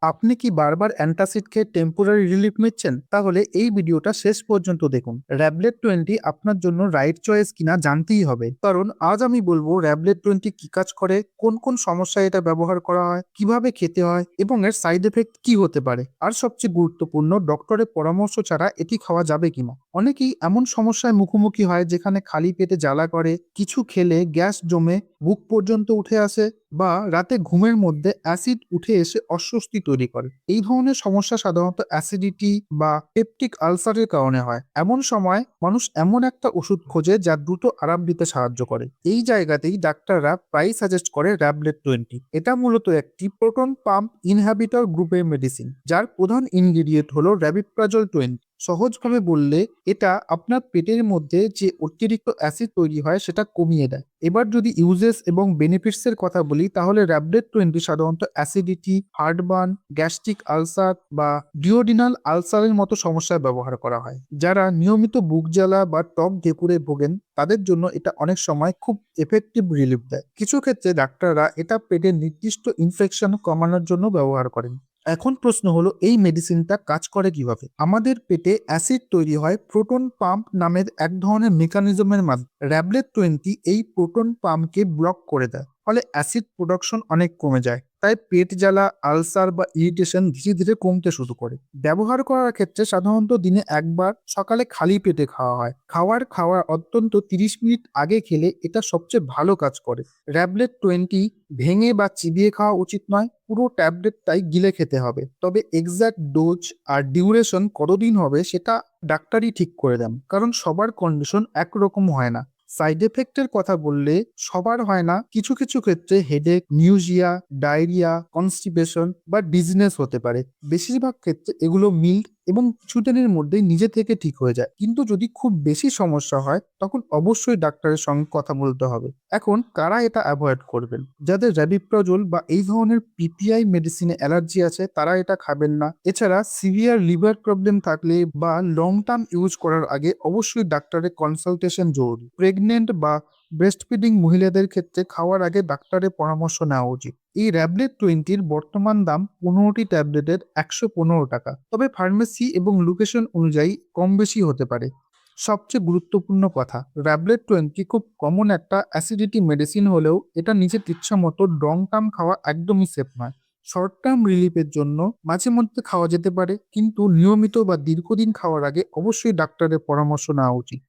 আপনি কি বারবার অ্যান্টাসিড খেয়ে টেম্পোরারি রিলিফ নিচ্ছেন? তাহলে এই ভিডিওটা শেষ পর্যন্ত দেখুন। র‍্যাবলেট 20 আপনার জন্য রাইট চয়েস কিনা জানতেই হবে। কারণ আজ আমি বলবো র‍্যাবলেট 20 কি কাজ করে, কোন কোন সমস্যায় এটা ব্যবহার করা হয়, কিভাবে খেতে হয় এবং এর সাইড এফেক্ট কি হতে পারে। আর সবচেয়ে গুরুত্বপূর্ণ, ডক্টরের পরামর্শ ছাড়া এটি খাওয়া যাবে কিনা। অনেকেই এমন সমস্যায় মুখোমুখি হয় যেখানে খালি পেটে জ্বালা করে, কিছু খেলে গ্যাস জমে বুক পর্যন্ত উঠে আসে বা রাতে ঘুমের মধ্যে অ্যাসিড উঠে এসে অস্বস্তি তৈরি করে। এই ধরনের সমস্যা সাধারণত অ্যাসিডিটি বা পেপটিক আলসারের কারণে হয়। এমন সময় মানুষ এমন একটা ওষুধ খোঁজে যা দ্রুত আরাম দিতে সাহায্য করে। এই জায়গাতেই ডাক্তাররা প্রায়ই সাজেস্ট করে র‍্যাবলেট 20। এটা মূলত একটি প্রোটন পাম্প ইনহিবিটর গ্রুপের মেডিসিন, যার প্রধান ইনগ্রেডিয়েন্ট হলো র্যাবিপ্রাজল 20। সহজভাবে বললে এটা আপনার পেটের মধ্যে যে অতিরিক্ত অ্যাসিড তৈরি হয় সেটা কমিয়ে দেয়। এবার যদি ইউজেস এবং বেনিফিটস এর কথা বলি, তাহলে র‍্যাবলেট 20 সাধারণত অ্যাসিডিটি, হার্টবার্ন, গ্যাস্ট্রিক আলসার বা ডিওডিনাল আলসারের মতো সমস্যায় ব্যবহার করা হয়। যারা নিয়মিত বুক জ্বালা বা টক ঢেকুরে ভোগেন তাদের জন্য এটা অনেক সময় খুব এফেক্টিভ রিলিফ দেয়। কিছু ক্ষেত্রে ডাক্তাররা এটা পেটের নির্দিষ্ট ইনফেকশন কমানোর জন্য ব্যবহার করেন। এখন প্রশ্ন হলো, এই মেডিসিনটা কাজ করে কিভাবে? আমাদের পেটে অ্যাসিড তৈরি হয় প্রোটন পাম্প নামের এক ধরনের মেকানিজমের মাধ্যমে। র‍্যাবলেট 20 এই প্রোটন পাম্পকে ব্লক করে দেয়, ফলে অ্যাসিড প্রোডাকশন অনেক কমে যায়। তাই পেট জ্বালা, আলসার বা ইরিটেশন ধীরে ধীরে কমতে শুরু করে। ব্যবহার করার ক্ষেত্রে সাধারণত দিনে একবার সকালে খালি পেটে খাওয়া হয়। খাওয়ার অত্যন্ত 30 মিনিট আগে খেলে এটা সবচেয়ে ভালো কাজ করে। র‍্যাবলেট 20 ভেঙে বা চিবিয়ে খাওয়া উচিত নয়, পুরো ট্যাবলেটটাই গিলে খেতে হবে। তবে এক্সাক্ট ডোজ আর ডিউরেশন কতদিন হবে সেটা ডাক্তারই ঠিক করে দেন, কারণ সবার কন্ডিশন একরকম হয় না। সাইড এফেক্টের কথা বললে, সবার হয় না, কিছু কিছু ক্ষেত্রে হেডেক, নিউজিয়া, ডায়রিয়া, কনস্টিপেশন বা ডিজিনেস হতে পারে। বেশিরভাগ ক্ষেত্রে এগুলো মিল্ড এবং কিছুদিনের মধ্যেই নিজে থেকে ঠিক হয়ে যায়। কিন্তু যদি খুব বেশি সমস্যা হয় তখন অবশ্যই ডাক্তারের সঙ্গে কথা বলতে হবে। এখন কারা এটা অ্যাভয়েড করবেন? যাদের র্যাবিপ্রাজল বা এই ধরনের পিপিআই মেডিসিনে অ্যালার্জি আছে তারা এটা খাবেন না। এছাড়া সিভিয়ার লিভার প্রবলেম থাকলে বা লং টার্ম ইউজ করার আগে অবশ্যই ডাক্তারের কনসালটেশন জরুরি। প্রেগনেন্ট বা ব্রেস্ট ফিডিং মহিলাদের ক্ষেত্রে খাওয়ার আগে ডাক্তারের পরামর্শ নেওয়া উচিত। এই র‍্যাবলেট 20-র বর্তমান দাম 15টি ট্যাবলেটের 115 টাকা। তবে ফার্মেসি এবং লোকেশন অনুযায়ী কম বেশি হতে পারে। সবচেয়ে গুরুত্বপূর্ণ কথা, র‍্যাবলেট 20 খুব কমন একটা অ্যাসিডিটি মেডিসিন হলেও এটা নিজের ইচ্ছা মতো লং টার্ম খাওয়া একদমই সেফ নয়। শর্ট টার্ম রিলিফের জন্য মাঝে মধ্যে খাওয়া যেতে পারে, কিন্তু নিয়মিত বা দীর্ঘদিন খাওয়ার আগে অবশ্যই ডাক্তারের পরামর্শ নেওয়া উচিত।